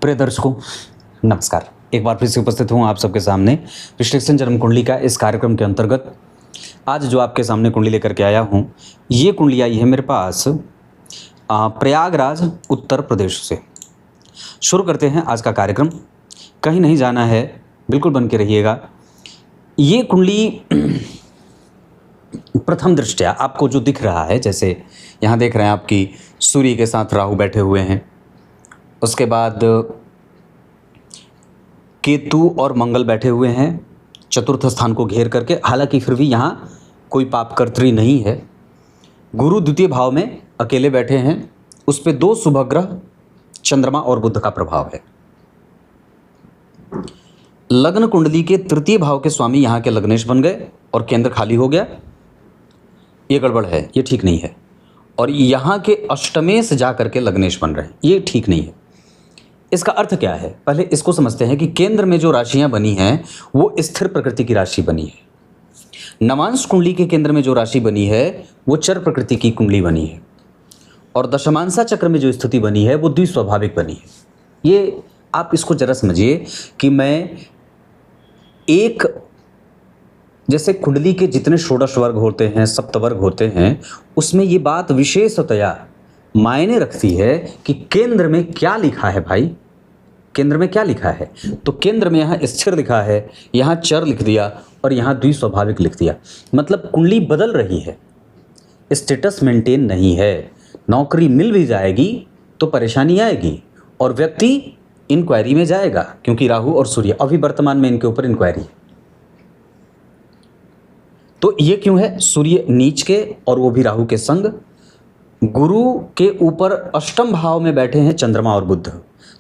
प्रिय दर्शकों, नमस्कार। एक बार फिर से उपस्थित हूँ आप सबके सामने विश्लेषण जन्म कुंडली का इस कार्यक्रम के अंतर्गत। आज जो आपके सामने कुंडली लेकर के आया हूँ, ये कुंडली आई है मेरे पास प्रयागराज उत्तर प्रदेश से। शुरू करते हैं आज का कार्यक्रम। कहीं नहीं जाना है, बिल्कुल बन के रहिएगा। ये कुंडली प्रथम दृष्टया आपको जो दिख रहा है, जैसे यहाँ देख रहे हैं आपकी सूर्य के साथ राहु बैठे हुए हैं, उसके बाद केतु और मंगल बैठे हुए हैं चतुर्थ स्थान को घेर करके। हालांकि फिर भी यहाँ कोई पापकर्त्री नहीं है। गुरु द्वितीय भाव में अकेले बैठे हैं, उस पे दो शुभ ग्रह चंद्रमा और बुध का प्रभाव है। लग्न कुंडली के तृतीय भाव के स्वामी यहाँ के लग्नेश बन गए और केंद्र खाली हो गया। ये गड़बड़ है, ये ठीक नहीं है। और यहाँ के अष्टमेश जा करके लग्नेश बन रहे हैं, ये ठीक नहीं है। इसका अर्थ क्या है, पहले इसको समझते हैं कि केंद्र में जो राशियां बनी हैं वो स्थिर प्रकृति की राशि बनी है। नवांश कुंडली के केंद्र में जो राशि बनी है वो चर प्रकृति की कुंडली बनी है। और दशमांशा चक्र में जो स्थिति बनी है वो द्विस्वाभाविक बनी है। ये आप इसको जरा समझिए कि मैं एक, जैसे कुंडली के जितने षोडश वर्ग होते हैं, सप्तवर्ग होते हैं, उसमें ये बात विशेषतया मायने रखती है कि केंद्र में क्या लिखा है। भाई, केंद्र में क्या लिखा है? तो केंद्र में यहाँ स्थिर लिखा है, यहाँ चर लिख दिया और यहाँ द्विस्वाभाविक लिख दिया। मतलब कुंडली बदल रही है, स्टेटस मेंटेन नहीं है। नौकरी मिल भी जाएगी तो परेशानी आएगी और व्यक्ति इंक्वायरी में जाएगा, क्योंकि राहु और सूर्य अभी वर्तमान में इनके ऊपर इंक्वायरी है। तो ये क्यों है? सूर्य नीच के और वो भी राहु के संग। गुरु के ऊपर अष्टम भाव में बैठे हैं चंद्रमा और बुध।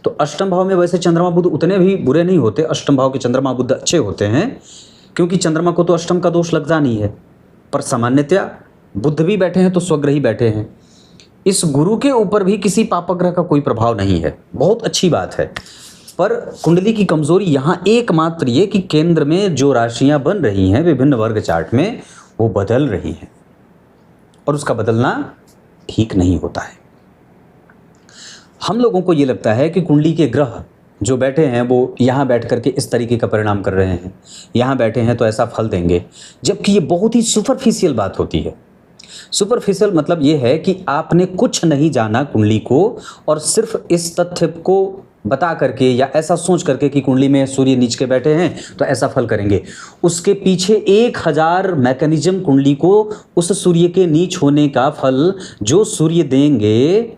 तो अष्टम भाव में वैसे चंद्रमा बुध उतने भी बुरे नहीं होते, अष्टम भाव के चंद्रमा बुध अच्छे होते हैं, क्योंकि चंद्रमा को तो अष्टम का दोष लगता नहीं है। पर सामान्यतया बुध भी बैठे हैं तो स्वग्रही बैठे हैं। इस गुरु के ऊपर भी किसी पापग्रह का कोई प्रभाव नहीं है, बहुत अच्छी बात है। पर कुंडली की कमजोरी यहाँ एकमात्र ये कि केंद्र में जो राशियां बन रही हैं विभिन्न वर्ग चार्ट में, वो बदल रही हैं और उसका बदलना ठीक नहीं होता है। हम लोगों को ये लगता है कि कुंडली के ग्रह जो बैठे हैं वो यहाँ बैठ करके इस तरीके का परिणाम कर रहे हैं, यहाँ बैठे हैं तो ऐसा फल देंगे, जबकि ये बहुत ही सुपरफिशियल बात होती है। सुपरफिशियल मतलब ये है कि आपने कुछ नहीं जाना कुंडली को और सिर्फ इस तथ्य को बता करके या ऐसा सोच करके कि कुंडली में सूर्य नीच के बैठे हैं तो ऐसा फल करेंगे। उसके पीछे 1000 मैकेनिज्म कुंडली को उस सूर्य के नीच होने का फल जो सूर्य देंगे,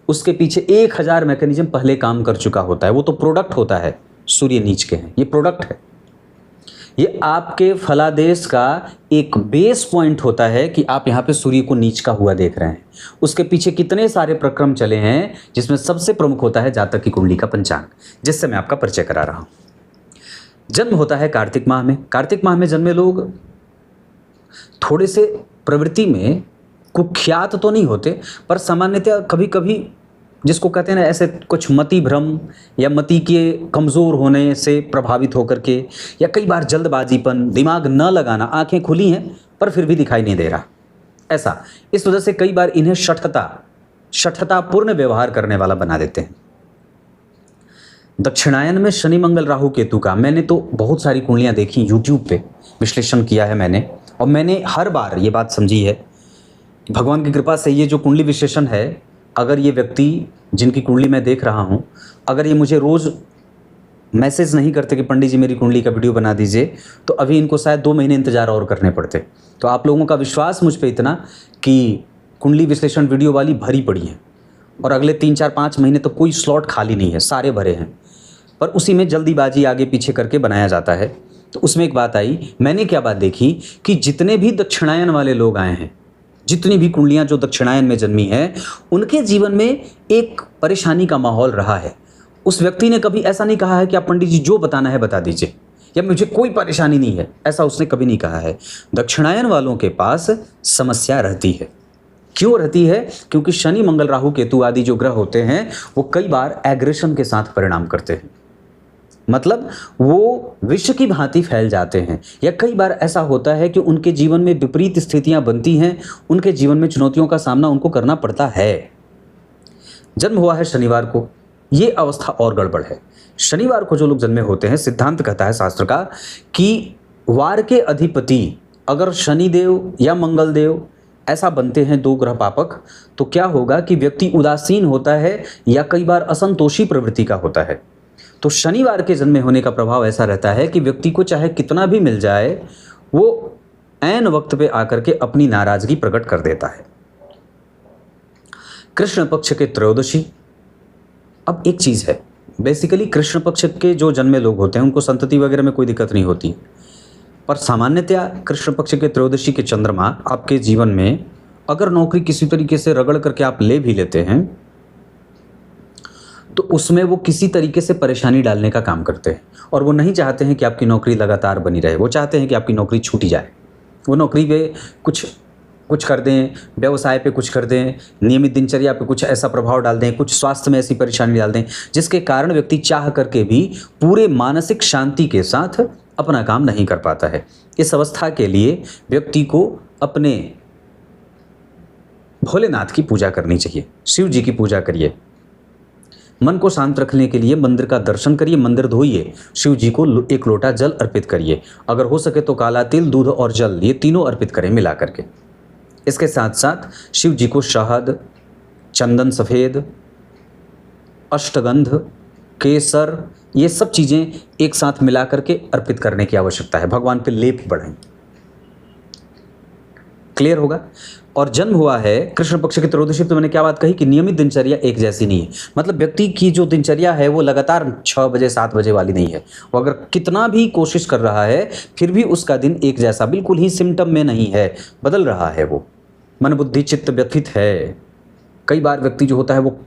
उसके पीछे 1000 मैकेनिज्म पहले काम कर चुका होता है। वो तो प्रोडक्ट होता है, सूर्य नीच के हैं, ये प्रोडक्ट है। ये आपके फलादेश का एक बेस पॉइंट होता है कि आप यहाँ पे सूर्य को नीच का हुआ देख रहे हैं। उसके पीछे कितने सारे प्रक्रम चले हैं, जिसमें सबसे प्रमुख होता है जातक की कुंडली का पंचांग, जिससे मैं आपका परिचय करा रहा हूँ। जन्म होता है कार्तिक माह में। कार्तिक माह में जन्मे लोग थोड़े से प्रवृत्ति में कुख्यात तो नहीं होते, पर सामान्यतः कभी कभी जिसको कहते हैं ना, ऐसे कुछ मति भ्रम या मति के कमज़ोर होने से प्रभावित होकर के, या कई बार जल्दबाजीपन, दिमाग न लगाना, आंखें खुली हैं पर फिर भी दिखाई नहीं दे रहा, ऐसा, इस वजह से कई बार इन्हें शठतापूर्ण व्यवहार करने वाला बना देते हैं। दक्षिणायन में शनि मंगल राहु केतु का मैंने तो बहुत सारी कुंडलियाँ देखी, यूट्यूब पे विश्लेषण किया है मैंने, और मैंने हर बार ये बात समझी है, भगवान की कृपा से ये जो कुंडली विश्लेषण है, अगर ये व्यक्ति जिनकी कुंडली मैं देख रहा हूँ, अगर ये मुझे रोज़ मैसेज नहीं करते कि पंडित जी मेरी कुंडली का वीडियो बना दीजिए, तो अभी इनको शायद 2 महीने इंतज़ार और करने पड़ते। तो आप लोगों का विश्वास मुझ पे इतना कि कुंडली विश्लेषण वीडियो वाली भरी पड़ी है और अगले 3, 4, 5 महीने तो कोई स्लॉट खाली नहीं है, सारे भरे हैं, पर उसी में जल्दीबाजी आगे पीछे करके बनाया जाता है। तो उसमें एक बात आई, मैंने क्या बात देखी कि जितने भी दक्षिणायन वाले लोग आए हैं, जितनी भी कुंडलियां जो दक्षिणायन में जन्मी हैं, उनके जीवन में एक परेशानी का माहौल रहा है। उस व्यक्ति ने कभी ऐसा नहीं कहा है कि आप पंडित जी जो बताना है बता दीजिए, या मुझे कोई परेशानी नहीं है, ऐसा उसने कभी नहीं कहा है। दक्षिणायन वालों के पास समस्या रहती है। क्यों रहती है? क्योंकि शनि मंगल राहु केतु आदि जो ग्रह होते हैं वो कई बार एग्रेशन के साथ परिणाम करते हैं। मतलब वो विष की भांति फैल जाते हैं, या कई बार ऐसा होता है कि उनके जीवन में विपरीत स्थितियां बनती हैं, उनके जीवन में चुनौतियों का सामना उनको करना पड़ता है। जन्म हुआ है शनिवार को, ये अवस्था और गड़बड़ है। शनिवार को जो लोग जन्मे होते हैं, सिद्धांत कहता है शास्त्र का कि वार के अधिपति अगर शनिदेव या मंगलदेव ऐसा बनते हैं, दो ग्रह पापक, तो क्या होगा कि व्यक्ति उदासीन होता है या कई बार असंतोषी प्रवृत्ति का होता है। तो शनिवार के जन्मे होने का प्रभाव ऐसा रहता है कि व्यक्ति को चाहे कितना भी मिल जाए, वो ऐन वक्त पे आकर के अपनी नाराजगी प्रकट कर देता है। कृष्ण पक्ष के त्रयोदशी, अब एक चीज है, बेसिकली कृष्ण पक्ष के जो जन्मे लोग होते हैं उनको संतति वगैरह में कोई दिक्कत नहीं होती, पर सामान्यतया कृष्ण पक्ष के त्रयोदशी के चंद्रमा आपके जीवन में अगर नौकरी किसी तरीके से रगड़ करके आप ले भी लेते हैं तो उसमें वो किसी तरीके से परेशानी डालने का काम करते हैं, और वो नहीं चाहते हैं कि आपकी नौकरी लगातार बनी रहे। वो चाहते हैं कि आपकी नौकरी छूटी जाए। वो नौकरी पे कुछ कर दें, व्यवसाय पे कुछ कर दें, नियमित दिनचर्या पे कुछ ऐसा प्रभाव डाल दें, कुछ स्वास्थ्य में ऐसी परेशानी डाल दें जिसके कारण व्यक्ति चाह करके भी पूरे मानसिक शांति के साथ अपना काम नहीं कर पाता है। इस अवस्था के लिए व्यक्ति को अपने भोलेनाथ की पूजा करनी चाहिए, शिव जी की पूजा करिए। मन को शांत रखने के लिए मंदिर का दर्शन करिए, मंदिर धोइए, शिव जी को एक लोटा जल अर्पित करिए। अगर हो सके तो काला तिल, दूध और जल, ये तीनों अर्पित करें मिला करके। इसके साथ साथ शिव जी को शहद, चंदन सफ़ेद, अष्टगंध, केसर, ये सब चीज़ें एक साथ मिला करके अर्पित करने की आवश्यकता है। भगवान पे लेप बढ़ाएं। क्लियर होगा। और जन्म हुआ है कृष्ण पक्ष की त्रयोदशी, तो मैंने क्या बात कही कि नियमित दिनचर्या एक जैसी नहीं है। मतलब व्यक्ति की जो दिनचर्या है वो लगातार 6 बजे 7 बजे वाली नहीं है। वो अगर कितना भी कोशिश कर रहा है फिर भी उसका दिन एक जैसा बिल्कुल ही सिम्टम में नहीं है, बदल रहा है। वो मन बुद्धि चित्त व्यथित है। कई बार व्यक्ति जो होता है वो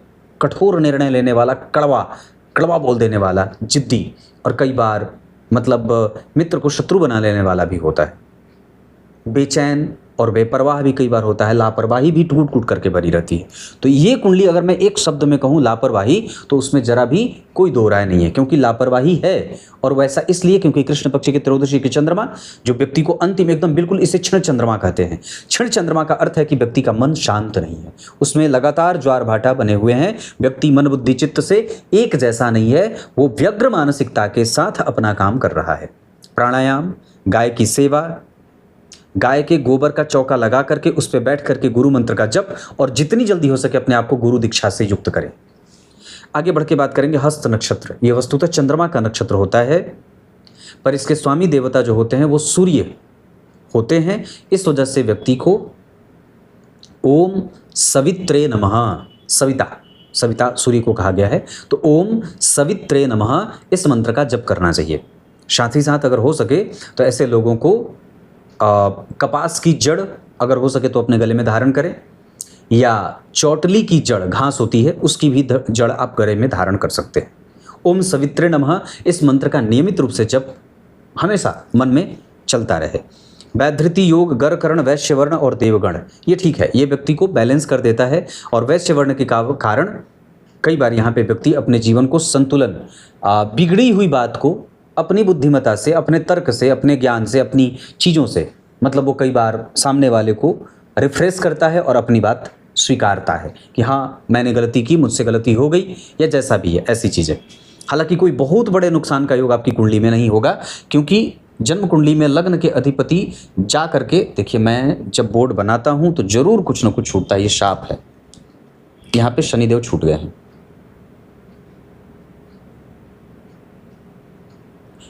कठोर निर्णय लेने वाला, कड़वा बोल देने वाला, जिद्दी, और कई बार मतलब मित्र को शत्रु बना लेने वाला भी होता है। बेचैन और बेपरवाह भी कई बार होता है। लापरवाही भी टूट टूट करके भरी रहती है। तो ये कुंडली अगर मैं एक शब्द में कहूँ लापरवाही, तो उसमें जरा भी कोई दो राय नहीं है, क्योंकि लापरवाही है। और वैसा इसलिए क्योंकि कृष्ण पक्ष के त्रयोदशी के चंद्रमा जो व्यक्ति को अंतिम एकदम बिल्कुल, इसे क्षण चंद्रमा कहते हैं। क्षण चंद्रमा का अर्थ है कि व्यक्ति का मन शांत नहीं है, उसमें लगातार ज्वार भाटा बने हुए हैं। व्यक्ति मन बुद्धि चित्त से एक जैसा नहीं है, वो व्यग्र मानसिकता के साथ अपना काम कर रहा है। प्राणायाम, गाय की सेवा, गाय के गोबर का चौका लगा करके उस पर बैठ करके गुरु मंत्र का जप, और जितनी जल्दी हो सके अपने आप को गुरु दीक्षा से युक्त करें। आगे बढ़ के बात करेंगे हस्त नक्षत्र। ये वस्तुतः चंद्रमा का नक्षत्र होता है, पर इसके स्वामी देवता जो होते हैं वो सूर्य होते हैं। इस वजह से व्यक्ति को ओम सवित्रे नमः, सविता सूर्य को कहा गया है, तो ओम सवित्रे नमः इस मंत्र का जप करना चाहिए। साथ ही साथ अगर हो सके तो ऐसे लोगों को कपास की जड़ अगर हो सके तो अपने गले में धारण करें, या चौटली की जड़, घास होती है, उसकी भी जड़ आप गले में धारण कर सकते हैं। ओम सवित्रे नमः इस मंत्र का नियमित रूप से जप हमेशा मन में चलता रहे। वैधृति योग, गर कर्ण, वैश्य वर्ण और देवगण, ये ठीक है, ये व्यक्ति को बैलेंस कर देता है। और वैश्य वर्ण के कारण कई बार यहाँ पे व्यक्ति अपने जीवन को संतुलन, बिगड़ी हुई बात को अपनी बुद्धिमत्ता से, अपने तर्क से, अपने ज्ञान से, अपनी चीज़ों से, मतलब वो कई बार सामने वाले को रिफ्रेश करता है और अपनी बात स्वीकारता है कि हाँ मैंने गलती की, मुझसे गलती हो गई, या जैसा भी है ऐसी चीज़ें। हालांकि कोई बहुत बड़े नुकसान का योग आपकी कुंडली में नहीं होगा, क्योंकि जन्म कुंडली में लग्न के अधिपति जा करके, देखिए मैं जब बोर्ड बनाता हूँ तो जरूर कुछ ना कुछ छूटता है। ये शाप है, यहाँ पे शनिदेव छूट गए हैं।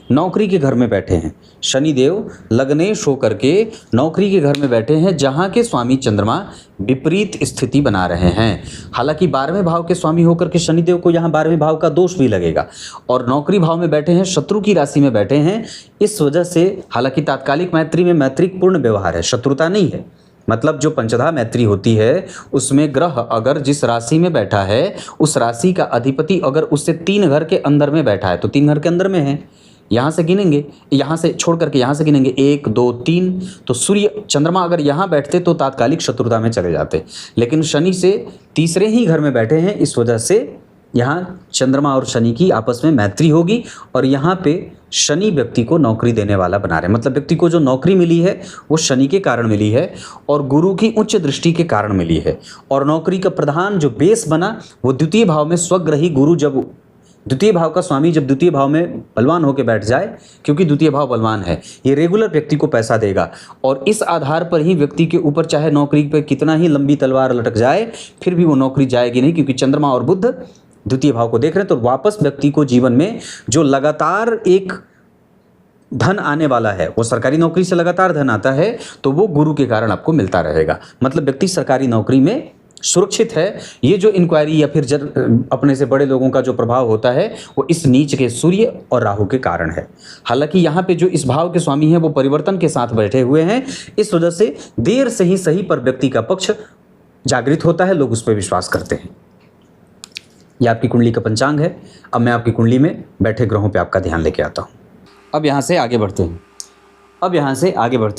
नौकरी के घर में बैठे हैं शनिदेव, लग्नेश होकर के नौकरी के घर में बैठे हैं, जहां के स्वामी चंद्रमा विपरीत स्थिति बना रहे हैं। हालांकि 12वें भाव के स्वामी होकर के शनिदेव को यहाँ 12वें भाव का दोष भी लगेगा, और नौकरी भाव में बैठे हैं, शत्रु की राशि में बैठे हैं। इस वजह से हालांकि तात्कालिक मैत्री में मैत्रिक पूर्ण व्यवहार है, शत्रुता नहीं है। मतलब जो पंचधा मैत्री होती है उसमें ग्रह अगर जिस राशि में बैठा है, उस राशि का अधिपति अगर उससे 3 घर के अंदर में बैठा है, तो 3 घर के अंदर में है, यहाँ से गिनेंगे, यहाँ से छोड़ करके यहाँ से गिनेंगे 1 2 3, तो सूर्य चंद्रमा अगर यहाँ बैठते तो तात्कालिक शत्रुता में चले जाते। लेकिन शनि से तीसरे ही घर में बैठे हैं, इस वजह से यहाँ चंद्रमा और शनि की आपस में मैत्री होगी और यहाँ पे शनि व्यक्ति को नौकरी देने वाला बना रहे हैं। मतलब व्यक्ति को जो नौकरी मिली है वो शनि के कारण मिली है और गुरु की उच्च दृष्टि के कारण मिली है। और नौकरी का प्रधान जो बेस बना वो द्वितीय भाव में स्वग्रही गुरु, जब द्वितीय भाव का स्वामी जब द्वितीय भाव में बलवान होकर बैठ जाए, क्योंकि द्वितीय भाव बलवान है, ये रेगुलर व्यक्ति को पैसा देगा। और इस आधार पर ही व्यक्ति के ऊपर चाहे नौकरी पर कितना ही लंबी तलवार लटक जाए फिर भी वो नौकरी जाएगी नहीं, क्योंकि चंद्रमा और बुध द्वितीय भाव को देख रहे हैं। तो वापस व्यक्ति को जीवन में जो लगातार एक धन आने वाला है, वो सरकारी नौकरी से लगातार धन आता है तो वो गुरु के कारण आपको मिलता रहेगा। मतलब व्यक्ति सरकारी नौकरी में सुरक्षित है। ये जो इंक्वायरी या फिर अपने से बड़े लोगों का जो प्रभाव होता है वो इस नीच के सूर्य और राहु के कारण है। हालांकि यहाँ पे जो इस भाव के स्वामी हैं वो परिवर्तन के साथ बैठे हुए हैं, इस वजह से देर से ही सही पर व्यक्ति का पक्ष जागृत होता है, लोग उस पर विश्वास करते हैं। यह आपकी कुंडली का पंचांग है। अब मैं आपकी कुंडली में बैठे ग्रहों पे आपका ध्यान लेके आता हूँ। अब यहाँ से आगे बढ़ते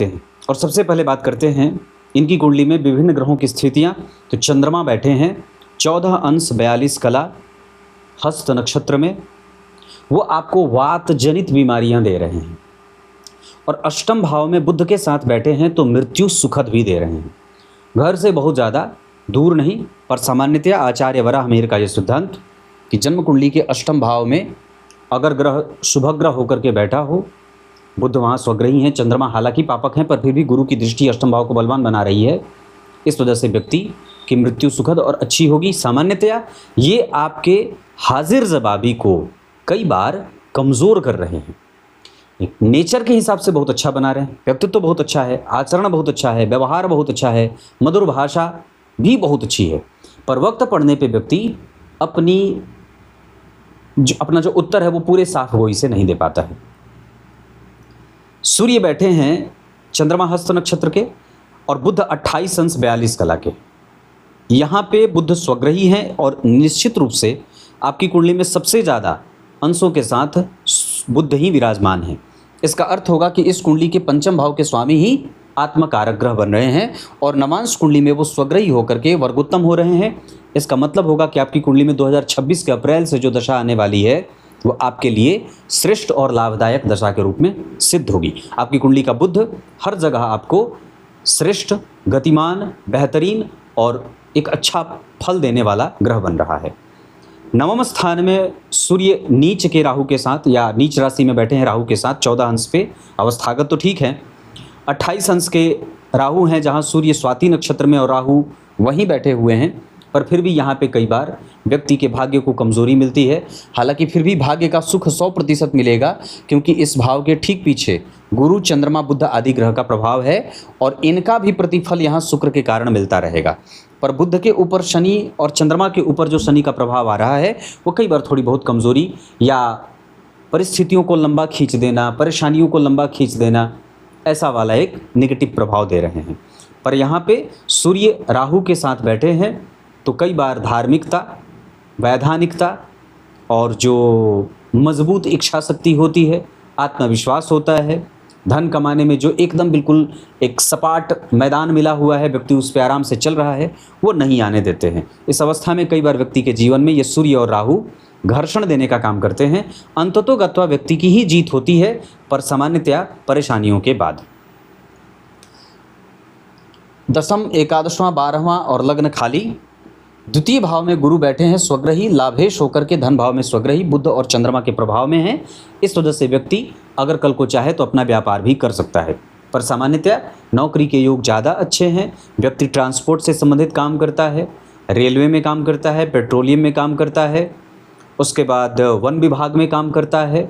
हैं और सबसे पहले बात करते हैं इनकी कुंडली में विभिन्न ग्रहों की स्थितियाँ। तो चंद्रमा बैठे हैं 14 अंश 42 कला हस्त नक्षत्र में, वो आपको वात जनित बीमारियाँ दे रहे हैं। और अष्टम भाव में बुध के साथ बैठे हैं तो मृत्यु सुखद भी दे रहे हैं। घर से बहुत ज़्यादा दूर नहीं, पर सामान्यतया आचार्य वराहमिहिर का यह सिद्धांत कि जन्म कुंडली के अष्टम भाव में अगर ग्रह शुभ ग्रह होकर के बैठा हो, बुध वहाँ स्वग्रही हैं, चंद्रमा हालांकि पापक हैं पर फिर भी गुरु की दृष्टि अष्टम भाव को बलवान बना रही है, इस वजह से व्यक्ति की मृत्यु सुखद और अच्छी होगी। सामान्यतया ये आपके हाजिर जवाबी को कई बार कमज़ोर कर रहे हैं। नेचर के हिसाब से बहुत अच्छा बना रहे हैं, व्यक्तित्व तो बहुत अच्छा है, आचरण बहुत अच्छा है, व्यवहार बहुत अच्छा है, मधुर भाषा भी बहुत अच्छी है, पर वक्त पड़ने पे व्यक्ति अपना जो उत्तर है वो पूरे साफ गोई से नहीं दे पाता है। सूर्य बैठे हैं चंद्रमा हस्त नक्षत्र के और बुध 28 अंश 42 कला के। यहाँ पे बुध स्वग्रही हैं और निश्चित रूप से आपकी कुंडली में सबसे ज़्यादा अंशों के साथ बुध ही विराजमान हैं। इसका अर्थ होगा कि इस कुंडली के पंचम भाव के स्वामी ही आत्मकारक ग्रह बन रहे हैं और नवांश कुंडली में वो स्वग्रही होकर के वर्गोत्तम हो रहे हैं। इसका मतलब होगा कि आपकी कुंडली में 2026 के अप्रैल से जो दशा आने वाली है वो आपके लिए श्रेष्ठ और लाभदायक दशा के रूप में सिद्ध होगी। आपकी कुंडली का बुध हर जगह आपको श्रेष्ठ, गतिमान, बेहतरीन और एक अच्छा फल देने वाला ग्रह बन रहा है। नवम स्थान में सूर्य नीच के राहु के साथ या नीच राशि में बैठे हैं राहु के साथ 14 अंश पे, अवस्थागत तो ठीक है। 28 अंश के राहु हैं जहां सूर्य स्वाति नक्षत्र में और राहु वहीं बैठे हुए हैं, पर फिर भी यहाँ पे कई बार व्यक्ति के भाग्य को कमज़ोरी मिलती है। हालांकि फिर भी भाग्य का सुख 100% मिलेगा, क्योंकि इस भाव के ठीक पीछे गुरु, चंद्रमा, बुध आदि ग्रह का प्रभाव है और इनका भी प्रतिफल यहाँ शुक्र के कारण मिलता रहेगा। पर बुध के ऊपर शनि और चंद्रमा के ऊपर जो शनि का प्रभाव आ रहा है वो कई बार थोड़ी बहुत कमज़ोरी या परिस्थितियों को लंबा खींच देना, परेशानियों को लंबा खींच देना, ऐसा वाला एक नेगेटिव प्रभाव दे रहे हैं। पर यहाँ पे सूर्य राहु के साथ बैठे हैं तो कई बार धार्मिकता, वैधानिकता और जो मजबूत इच्छा शक्ति होती है, आत्मविश्वास होता है, धन कमाने में जो एकदम बिल्कुल एक सपाट मैदान मिला हुआ है, व्यक्ति उस पर आराम से चल रहा है, वो नहीं आने देते हैं। इस अवस्था में कई बार व्यक्ति के जीवन में ये सूर्य और राहु घर्षण देने का काम करते हैं। अंततोगत्वा व्यक्ति की ही जीत होती है, पर सामान्यतया परेशानियों के बाद। दसम, एकादशवां, 12वां और लग्न खाली। द्वितीय भाव में गुरु बैठे हैं स्वग्रही, लाभेश होकर के धन भाव में स्वग्रही बुध और चंद्रमा के प्रभाव में हैं। इस वजह से व्यक्ति अगर कल को चाहे तो अपना व्यापार भी कर सकता है, पर सामान्यतया नौकरी के योग ज़्यादा अच्छे हैं। व्यक्ति ट्रांसपोर्ट से संबंधित काम करता है, रेलवे में काम करता है, पेट्रोलियम में काम करता है, उसके बाद वन विभाग में काम करता है,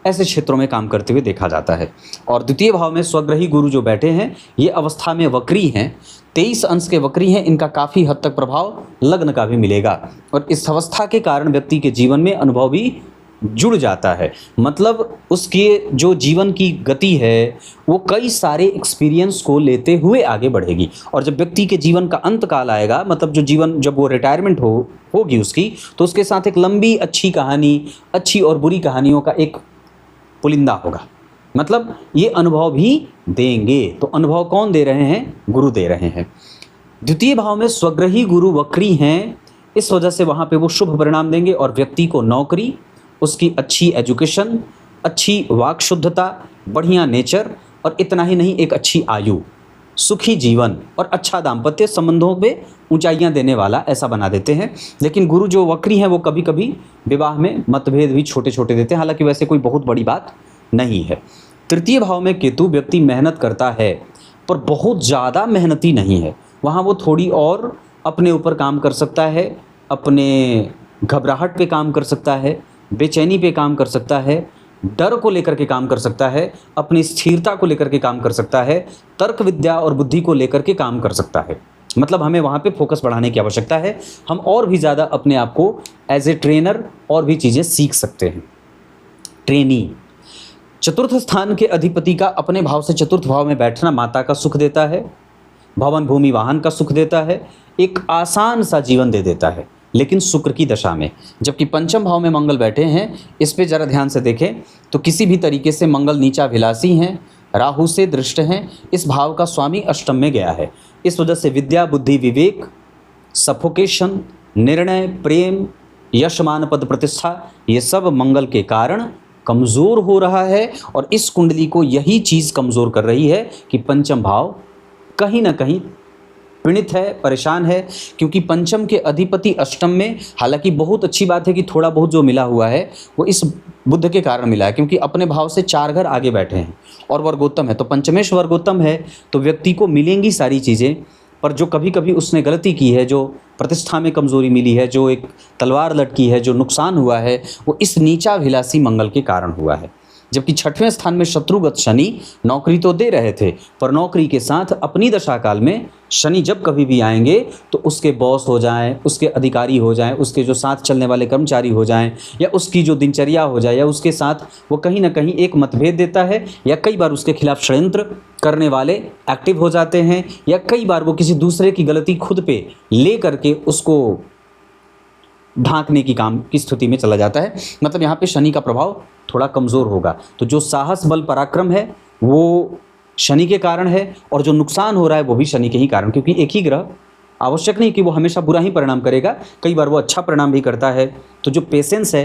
ऐसे क्षेत्रों में काम करते हुए देखा जाता है। और द्वितीय भाव में स्वग्रही गुरु जो बैठे हैं ये अवस्था में वक्री हैं, 23 अंश के वक्री हैं। इनका काफ़ी हद तक प्रभाव लग्न का भी मिलेगा और इस अवस्था के कारण व्यक्ति के जीवन में अनुभव भी जुड़ जाता है। मतलब उसके जो जीवन की गति है वो कई सारे एक्सपीरियंस को लेते हुए आगे बढ़ेगी। और जब व्यक्ति के जीवन का अंत काल आएगा, मतलब जो जीवन जब वो रिटायरमेंट होगी उसकी, तो उसके साथ एक लंबी अच्छी कहानी, अच्छी और बुरी कहानियों का एक पुलिंदा होगा। मतलब ये अनुभव भी देंगे। तो अनुभव कौन दे रहे हैं? गुरु दे रहे हैं। द्वितीय भाव में स्वग्रही गुरु वक्री हैं, इस वजह से वहाँ पे वो शुभ परिणाम देंगे और व्यक्ति को नौकरी, उसकी अच्छी एजुकेशन, अच्छी वाक शुद्धता, बढ़िया नेचर और इतना ही नहीं, एक अच्छी आयु, सुखी जीवन और अच्छा दाम्पत्य संबंधों में ऊंचाइयां देने वाला ऐसा बना देते हैं। लेकिन गुरु जो वक्री हैं वो कभी कभी विवाह में मतभेद भी छोटे छोटे देते हैं, हालांकि वैसे कोई बहुत बड़ी बात नहीं है। तृतीय भाव में केतु, व्यक्ति मेहनत करता है पर बहुत ज़्यादा मेहनती नहीं है, वहाँ वो थोड़ी और अपने ऊपर काम कर सकता है, अपने घबराहट पे काम कर सकता है, बेचैनी पे काम कर सकता है, डर को लेकर के काम कर सकता है, अपनी स्थिरता को लेकर के काम कर सकता है, तर्क विद्या और बुद्धि को लेकर के काम कर सकता है। मतलब हमें वहाँ पे फोकस बढ़ाने की आवश्यकता है, हम और भी ज़्यादा अपने आप को एज ए ट्रेनर और भी चीज़ें सीख सकते हैं। ट्रेनी, चतुर्थ स्थान के अधिपति का अपने भाव से चतुर्थ भाव में बैठना माता का सुख देता है, भवन भूमि वाहन का सुख देता है, एक आसान सा जीवन दे देता है, लेकिन शुक्र की दशा में। जबकि पंचम भाव में मंगल बैठे हैं, इस पे जरा ध्यान से देखें तो किसी भी तरीके से मंगल नीचाभिलाषी हैं, राहु से दृष्ट हैं, इस भाव का स्वामी अष्टम में गया है। इस वजह से विद्या, बुद्धि, विवेक, सफोकेशन, निर्णय, प्रेम, यश, मान, पद, प्रतिष्ठा, ये सब मंगल के कारण कमज़ोर हो रहा है। और इस कुंडली को यही चीज़ कमज़ोर कर रही है कि पंचम भाव कहीं ना कहीं पीड़ित है, परेशान है, क्योंकि पंचम के अधिपति अष्टम में, हालांकि बहुत अच्छी बात है कि थोड़ा बहुत जो मिला हुआ है वो इस बुध के कारण मिला है, क्योंकि अपने भाव से 4 घर आगे बैठे हैं और वर्गोत्तम है, तो पंचमेश वर्गोत्तम है, तो व्यक्ति को मिलेंगी सारी चीज़ें। पर जो कभी कभी उसने गलती की है, जो प्रतिष्ठा में कमज़ोरी मिली है, जो एक तलवार लटकी है, जो नुकसान हुआ है, वो इस नीचाभिलाषी मंगल के कारण हुआ है। जबकि छठवें स्थान में शत्रुगत शनि नौकरी तो दे रहे थे, पर नौकरी के साथ अपनी दशा काल में शनि जब कभी भी आएंगे तो उसके बॉस हो जाएं, उसके अधिकारी हो जाएं, उसके जो साथ चलने वाले कर्मचारी हो जाएं, या उसकी जो दिनचर्या हो जाए, या उसके साथ वो कहीं ना कहीं एक मतभेद देता है, या कई बार उसके खिलाफ षड्यंत्र करने वाले एक्टिव हो जाते हैं, या कई बार वो किसी दूसरे की गलती खुद पे ले करके उसको ढांकने की काम की स्थिति में चला जाता है। मतलब यहाँ पे शनि का प्रभाव थोड़ा कमज़ोर होगा। तो जो साहस, बल, पराक्रम है वो शनि के कारण है, और जो नुकसान हो रहा है वो भी शनि के ही कारण, क्योंकि एक ही ग्रह आवश्यक नहीं कि वो हमेशा बुरा ही परिणाम करेगा, कई बार वो अच्छा परिणाम भी करता है। तो जो पेशेंस है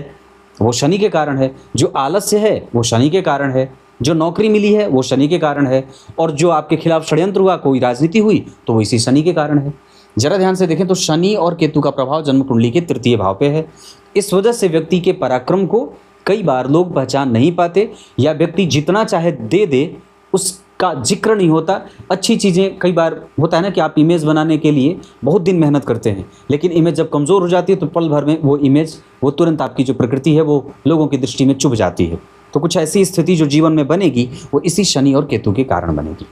वो शनि के कारण है, जो आलस्य है वो शनि के कारण है, जो नौकरी मिली है वो शनि के कारण है, और जो आपके खिलाफ षड्यंत्र हुआ, कोई राजनीति हुई, तो वो इसी शनि के कारण है। जरा ध्यान से देखें तो शनि और केतु का प्रभाव जन्म कुंडली के तृतीय भाव पे है। इस वजह से व्यक्ति के पराक्रम को कई बार लोग पहचान नहीं पाते, या व्यक्ति जितना चाहे दे दे उसका जिक्र नहीं होता। अच्छी चीज़ें कई बार होता है ना कि आप इमेज बनाने के लिए बहुत दिन मेहनत करते हैं, लेकिन इमेज जब कमज़ोर हो जाती है तो पल भर में वो इमेज, वो तुरंत आपकी जो प्रकृति है वो लोगों की दृष्टि में चुभ जाती है। तो कुछ ऐसी स्थिति जो जीवन में बनेगी वो इसी शनि और केतु के कारण बनेगी।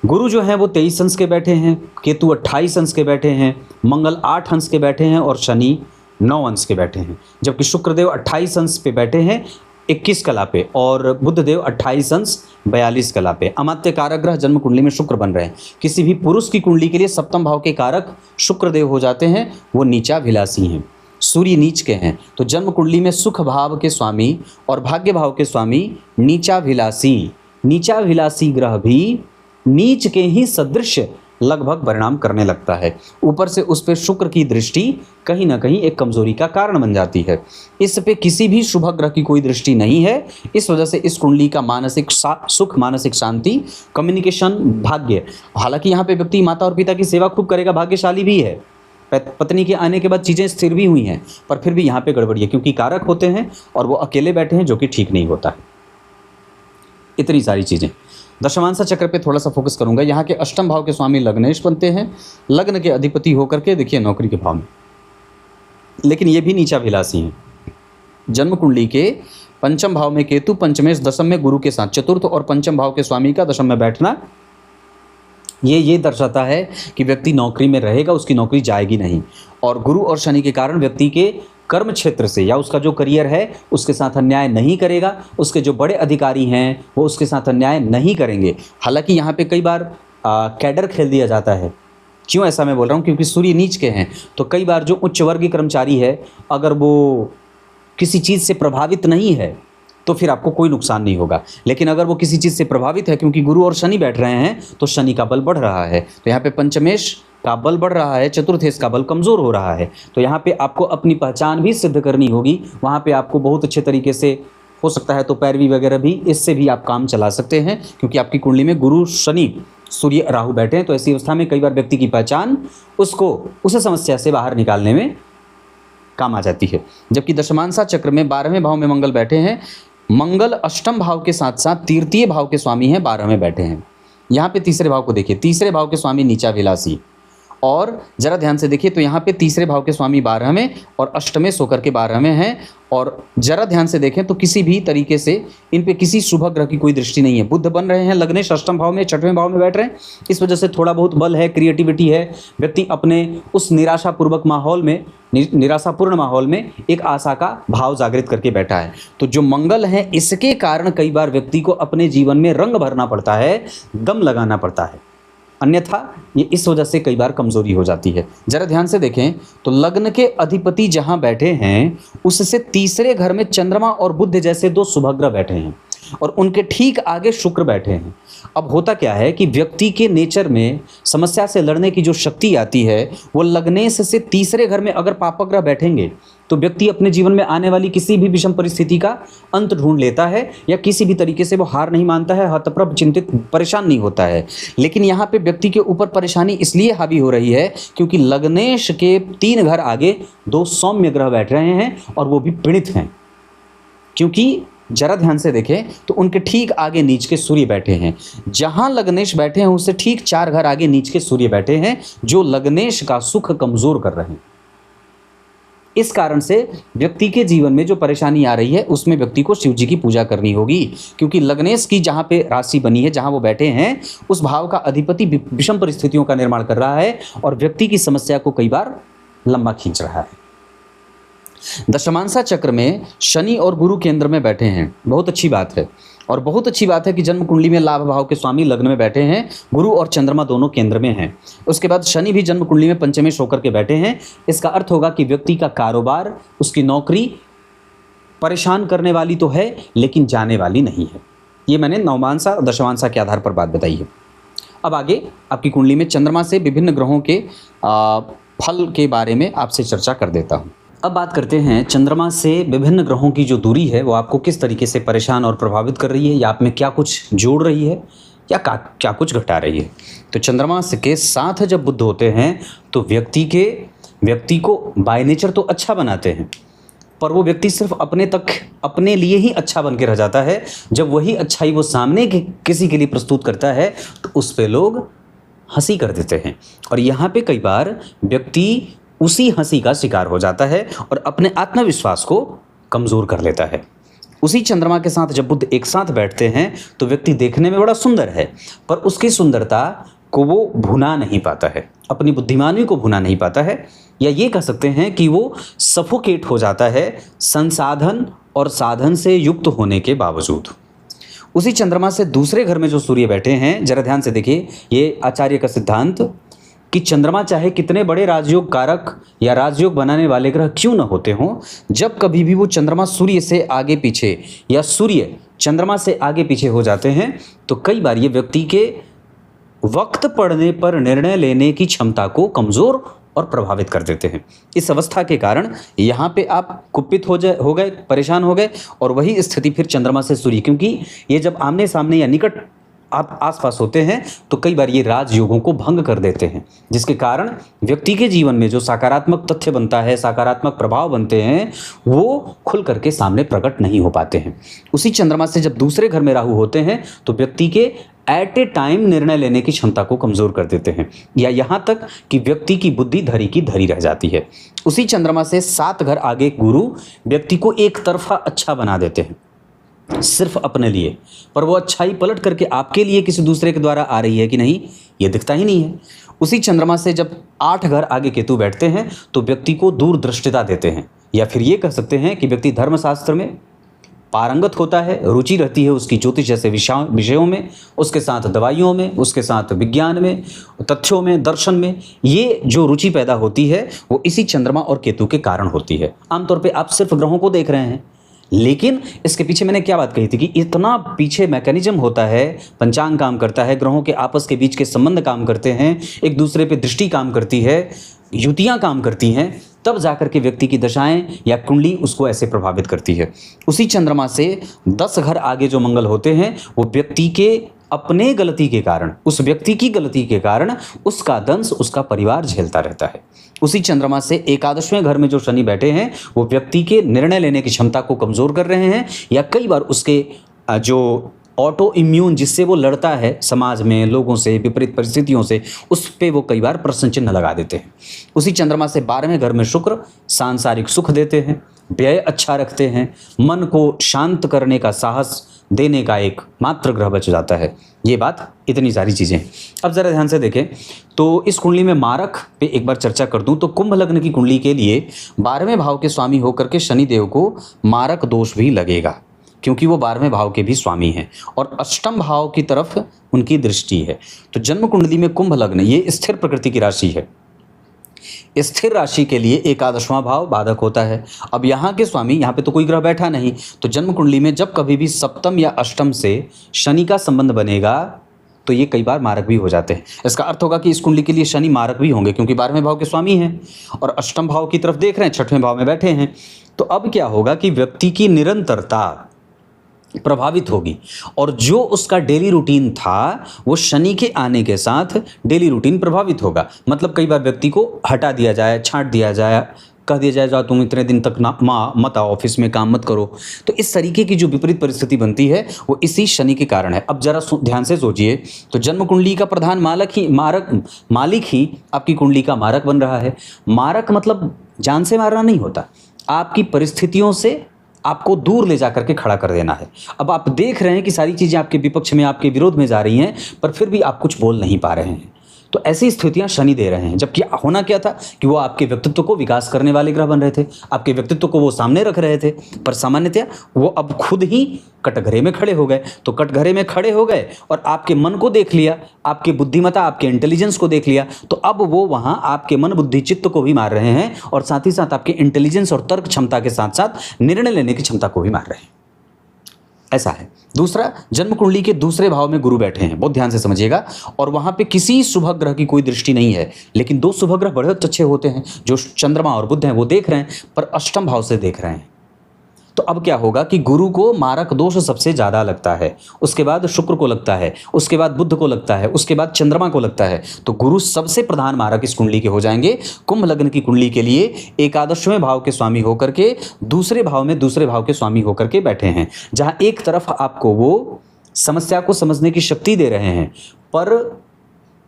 गुरु जो है वो 23 अंश के बैठे हैं, केतु 28 अंश के बैठे हैं, मंगल 8 अंश के बैठे हैं और शनि 9 अंश के बैठे हैं। जबकि शुक्रदेव 28 अंश पे बैठे हैं 21 कला पे, और बुधदेव 28 अंश 42 कला पे। अमात्य कारक ग्रह जन्म कुंडली में शुक्र बन रहे हैं। किसी भी पुरुष की कुंडली के लिए सप्तम भाव के कारक शुक्रदेव हो जाते हैं, वो नीचाभिलाषी हैं, सूर्य नीच के हैं। तो जन्म कुंडली में सुख भाव के स्वामी और भाग्य भाव के स्वामी नीचाभिलाषी ग्रह भी नीच के ही सदृश लगभग परिणाम करने लगता है। ऊपर से उस पर शुक्र की दृष्टि कहीं ना कहीं एक कमजोरी का कारण बन जाती है। इस पे किसी भी शुभ ग्रह की कोई दृष्टि नहीं है। इस वजह से इस कुंडली का मानसिक सुख, मानसिक शांति, कम्युनिकेशन, भाग्य, हालांकि यहाँ पे व्यक्ति माता और पिता की सेवा खूब करेगा, भाग्यशाली भी है, पत्नी के आने के बाद चीज़ें स्थिर भी हुई हैं, पर फिर भी यहाँ पे गड़बड़ी है, क्योंकि कारक होते हैं और वो अकेले बैठे हैं, जो कि ठीक नहीं होता है। इतनी सारी चीज़ें। दशमांश चक्र पे थोड़ा सा फोकस करूंगा। यहाँ के अष्टम भाव के स्वामी लग्नेश बनते हैं, लग्न के अधिपति होकर के देखिए नौकरी के भाव में, लेकिन ये भी नीचाभिलाषी हैं। जन्म कुंडली के पंचम भाव में केतु, पंचमेश दशम में गुरु के साथ, चतुर्थ और पंचम भाव के स्वामी का दशम में बैठना ये दर्शाता है कि व्यक्ति नौकरी में रहेगा, उसकी नौकरी जाएगी नहीं। और गुरु और शनि के कारण व्यक्ति के कर्म क्षेत्र से या उसका जो करियर है उसके साथ अन्याय नहीं करेगा, उसके जो बड़े अधिकारी हैं वो उसके साथ अन्याय नहीं करेंगे। हालांकि यहाँ पे कई बार कैडर खेल दिया जाता है। क्यों ऐसा मैं बोल रहा हूँ? क्योंकि सूर्य नीच के हैं, तो कई बार जो उच्च वर्गीय कर्मचारी है अगर वो किसी चीज़ से प्रभावित नहीं है तो फिर आपको कोई नुकसान नहीं होगा। लेकिन अगर वो किसी चीज़ से प्रभावित है, क्योंकि गुरु और शनि बैठ रहे हैं तो शनि का बल बढ़ रहा है, तो यहाँ पे पंचमेश का बल बढ़ रहा है, चतुर्थ का बल कमज़ोर हो रहा है। तो यहाँ पे आपको अपनी पहचान भी सिद्ध करनी होगी। वहाँ पे आपको बहुत अच्छे तरीके से हो सकता है तो पैरवी वगैरह भी, इससे भी आप काम चला सकते हैं, क्योंकि आपकी कुंडली में गुरु, शनि, सूर्य, राहु बैठे हैं। तो ऐसी अवस्था में कई बार व्यक्ति की पहचान उसको उस समस्या से बाहर निकालने में काम आ जाती है। जबकि दशमांसा चक्र में 12वें भाव में मंगल बैठे हैं। मंगल अष्टम भाव के साथ साथ तृतीय भाव के स्वामी हैं, 12वें बैठे हैं। यहाँ पे तीसरे भाव को देखिए, तीसरे भाव के स्वामी नीचाभिलाषी, और जरा ध्यान से देखिए तो यहाँ पे तीसरे भाव के स्वामी 12वें और अष्टमें सोकर के 12वें हैं। और जरा ध्यान से देखें तो किसी भी तरीके से इन पे किसी शुभ ग्रह की कोई दृष्टि नहीं है। बुध बन रहे हैं, लग्नेश अष्टम भाव में, 6वें भाव में बैठ रहे हैं। इस वजह से थोड़ा बहुत बल है, क्रिएटिविटी है। व्यक्ति अपने उस निराशापूर्वक माहौल में, निराशापूर्ण माहौल में एक आशा का भाव जागृत करके बैठा है। तो जो मंगल है, इसके कारण कई बार व्यक्ति को अपने जीवन में रंग भरना पड़ता है, दम लगाना पड़ता है, अन्यथा ये इस वजह से कई बार कमजोरी हो जाती है। जरा ध्यान से देखें तो लग्न के अधिपति जहां बैठे हैं उससे तीसरे घर में चंद्रमा और बुध जैसे दो शुभग्रह बैठे हैं, और उनके ठीक आगे शुक्र बैठे हैं। अब होता क्या है कि व्यक्ति के नेचर में समस्या से लड़ने की जो शक्ति आती है, वो लग्नेश से तीसरे घर में अगर पापग्रह बैठेंगे तो व्यक्ति अपने जीवन में आने वाली किसी भी विषम परिस्थिति का अंत ढूंढ लेता है, या किसी भी तरीके से वो हार नहीं मानता है, हतप्रभ, चिंतित, परेशान नहीं होता है। लेकिन यहाँ पे व्यक्ति के ऊपर परेशानी इसलिए हावी हो रही है क्योंकि लग्नेश के 3 घर आगे 2 सौम्य ग्रह बैठ रहे हैं, और वो भी पीड़ित हैं। क्योंकि जरा ध्यान से देखें तो उनके ठीक आगे नीच के सूर्य बैठे हैं। जहां लग्नेश बैठे हैं उससे ठीक 4 घर आगे नीच के सूर्य बैठे हैं, जो लग्नेश का सुख कमजोर कर रहे हैं। इस कारण से व्यक्ति के जीवन में जो परेशानी आ रही है उसमें व्यक्ति को शिव जी की पूजा करनी होगी, क्योंकि लग्नेश की जहां पे राशि बनी है, जहां वो बैठे हैं, उस भाव का अधिपति विषम परिस्थितियों का निर्माण कर रहा है और व्यक्ति की समस्या को कई बार लंबा खींच रहा है। दशमांसा चक्र में शनि और गुरु केंद्र में बैठे हैं, बहुत अच्छी बात है। और बहुत अच्छी बात है कि जन्म कुंडली में लाभ भाव के स्वामी लग्न में बैठे हैं, गुरु और चंद्रमा दोनों केंद्र में हैं। उसके बाद शनि भी जन्म कुंडली में पंचमेश होकर के बैठे हैं। इसका अर्थ होगा कि व्यक्ति का कारोबार, उसकी नौकरी परेशान करने वाली तो है लेकिन जाने वाली नहीं है। ये मैंने नवमांसा और दशमांसा के आधार पर बात बताई है। अब आगे आपकी कुंडली में चंद्रमा से विभिन्न ग्रहों के फल के बारे में आपसे चर्चा कर देता हूँ। अब बात करते हैं चंद्रमा से विभिन्न ग्रहों की जो दूरी है वो आपको किस तरीके से परेशान और प्रभावित कर रही है, या आप में क्या कुछ जोड़ रही है या क्या कुछ घटा रही है। तो चंद्रमा के साथ जब बुध होते हैं तो व्यक्ति को बाय नेचर तो अच्छा बनाते हैं, पर वो व्यक्ति सिर्फ अपने लिए ही अच्छा बन के रह जाता है। जब वही अच्छाई वो सामने किसी के लिए प्रस्तुत करता है तो उस पे लोग हंसी कर देते हैं, और यहाँ पे कई बार व्यक्ति उसी हंसी का शिकार हो जाता है और अपने आत्मविश्वास को कमज़ोर कर लेता है। उसी चंद्रमा के साथ जब बुध एक साथ बैठते हैं तो व्यक्ति देखने में बड़ा सुंदर है, पर उसकी सुंदरता को वो भुना नहीं पाता है, अपनी बुद्धिमानी को भुना नहीं पाता है, या ये कह सकते हैं कि वो सफोकेट हो जाता है संसाधन और साधन से युक्त होने के बावजूद। उसी चंद्रमा से दूसरे घर में जो सूर्य बैठे हैं, जरा ध्यान से देखिए, ये आचार्य का सिद्धांत कि चंद्रमा चाहे कितने बड़े राजयोग कारक या राजयोग बनाने वाले ग्रह क्यों न होते हों, जब कभी भी वो चंद्रमा सूर्य से आगे पीछे या सूर्य चंद्रमा से आगे पीछे हो जाते हैं तो कई बार ये व्यक्ति के वक्त पड़ने पर निर्णय लेने की क्षमता को कमज़ोर और प्रभावित कर देते हैं। इस अवस्था के कारण यहाँ पे आप कुपित हो गए, परेशान हो गए, और वही स्थिति फिर चंद्रमा से सूर्य, क्योंकि ये जब आमने सामने या निकट आप आसपास होते हैं तो कई बार ये राजयोगों को भंग कर देते हैं, जिसके कारण व्यक्ति के जीवन में जो सकारात्मक तथ्य बनता है, सकारात्मक प्रभाव बनते हैं, वो खुल करके सामने प्रकट नहीं हो पाते हैं। उसी चंद्रमा से जब दूसरे घर में राहु होते हैं तो व्यक्ति के एट ए टाइम निर्णय लेने की क्षमता को कमज़ोर कर देते हैं, या यहाँ तक कि व्यक्ति की बुद्धि धरी की धरी रह जाती है। उसी चंद्रमा से 7 घर आगे गुरु व्यक्ति को एक तरफा अच्छा बना देते हैं, सिर्फ अपने लिए, पर वो अच्छाई पलट करके आपके लिए किसी दूसरे के द्वारा आ रही है कि नहीं, ये दिखता ही नहीं है। उसी चंद्रमा से जब 8 घर आगे केतु बैठते हैं तो व्यक्ति को दूरदृष्टिता देते हैं, या फिर ये कह सकते हैं कि व्यक्ति धर्मशास्त्र में पारंगत होता है, रुचि रहती है उसकी ज्योतिष जैसे विषयों में, उसके साथ दवाइयों में, उसके साथ विज्ञान में, तथ्यों में, दर्शन में। ये जो रुचि पैदा होती है वो इसी चंद्रमा और केतु के कारण होती है। आमतौर पे आप सिर्फ ग्रहों को देख रहे हैं, लेकिन इसके पीछे मैंने क्या बात कही थी कि इतना पीछे मैकेनिज्म होता है, पंचांग काम करता है, ग्रहों के आपस के बीच के संबंध काम करते हैं, एक दूसरे पे दृष्टि काम करती है, युतियाँ काम करती हैं, तब जाकर के व्यक्ति की दशाएं या कुंडली उसको ऐसे प्रभावित करती है। उसी चंद्रमा से 10 घर आगे जो मंगल होते हैं वो व्यक्ति के अपने गलती के कारण, उस व्यक्ति की गलती के कारण उसका दंश उसका परिवार झेलता रहता है। उसी चंद्रमा से 11वें घर में जो शनि बैठे हैं वो व्यक्ति के निर्णय लेने की क्षमता को कमज़ोर कर रहे हैं, या कई बार उसके जो ऑटो इम्यून जिससे वो लड़ता है समाज में, लोगों से, विपरीत परिस्थितियों से, उस पे वो कई बार प्रश्न चिन्ह लगा देते हैं। उसी चंद्रमा से 12वें घर में शुक्र सांसारिक सुख देते हैं, व्यय अच्छा रखते हैं, मन को शांत करने का साहस देने का एक मात्र ग्रह बच जाता है। ये बात, इतनी सारी चीज़ें। अब ज़रा ध्यान से देखें तो इस कुंडली में मारक पे एक बार चर्चा कर दूं तो कुंभ लग्न की कुंडली के लिए 12वें भाव के स्वामी होकर के शनिदेव को मारक दोष भी लगेगा, क्योंकि वो 12वें भाव के भी स्वामी हैं और अष्टम भाव की तरफ उनकी दृष्टि है। तो जन्म कुंडली में कुंभ लग्न ये स्थिर प्रकृति की राशि है। स्थिर राशि के लिए 11वां भाव बाधक होता है। अब यहाँ के स्वामी, यहाँ पे तो कोई ग्रह बैठा नहीं, तो जन्म कुंडली में जब कभी भी सप्तम या अष्टम से शनि का संबंध बनेगा तो ये कई बार मारक भी हो जाते हैं। इसका अर्थ होगा कि इस कुंडली के लिए शनि मारक भी होंगे, क्योंकि 12वें भाव के स्वामी हैं और अष्टम भाव की तरफ देख रहे हैं, 6वें भाव में बैठे हैं। तो अब क्या होगा कि व्यक्ति की निरंतरता प्रभावित होगी और जो उसका डेली रूटीन था वो शनि के आने के साथ डेली रूटीन प्रभावित होगा। मतलब कई बार व्यक्ति को हटा दिया जाए, छांट दिया जाए, कह दिया जाए जाओ तुम इतने दिन तक ना मत आओ, ऑफिस में काम मत करो। तो इस तरीके की जो विपरीत परिस्थिति बनती है वो इसी शनि के कारण है। अब जरा ध्यान से सोचिए, तो जन्म कुंडली का प्रधान मालिक ही आपकी कुंडली का मारक बन रहा है। मारक मतलब जान से मारना नहीं होता, आपकी परिस्थितियों से आपको दूर ले जा करके खड़ा कर देना है। अब आप देख रहे हैं कि सारी चीज़ें आपके विपक्ष में, आपके विरोध में जा रही हैं, पर फिर भी आप कुछ बोल नहीं पा रहे हैं। तो ऐसी स्थितियां शनि दे रहे हैं। जबकि होना क्या था कि वो आपके व्यक्तित्व को विकास करने वाले ग्रह बन रहे थे, आपके व्यक्तित्व को वो सामने रख रहे थे, पर सामान्यतया वो अब खुद ही कटघरे में खड़े हो गए। तो कटघरे में खड़े हो गए और आपके मन को देख लिया, आपकी बुद्धिमत्ता, आपके इंटेलिजेंस को देख लिया, तो अब वो वहाँ आपके मन बुद्धि चित्त को भी मार रहे हैं और साथ ही साथ आपके इंटेलिजेंस और तर्क क्षमता के साथ साथ निर्णय लेने की क्षमता को भी मार रहे हैं। ऐसा है। दूसरा, जन्म कुंडली के दूसरे भाव में गुरु बैठे हैं, बहुत ध्यान से समझिएगा, और वहां पे किसी शुभ ग्रह की कोई दृष्टि नहीं है, लेकिन 2 शुभ ग्रह बड़े अच्छे होते हैं जो चंद्रमा और बुध हैं, वो देख रहे हैं, पर अष्टम भाव से देख रहे हैं। तो अब क्या होगा कि गुरु को मारक दोष सबसे ज़्यादा लगता है, उसके बाद शुक्र को लगता है, उसके बाद बुध को लगता है, उसके बाद चंद्रमा को लगता है। तो गुरु सबसे प्रधान मारक इस कुंडली के हो जाएंगे। कुंभ लग्न की कुंडली के लिए 11वें भाव के स्वामी होकर के दूसरे भाव में दूसरे भाव के स्वामी होकर के बैठे हैं, जहाँ एक तरफ आपको वो समस्या को समझने की शक्ति दे रहे हैं पर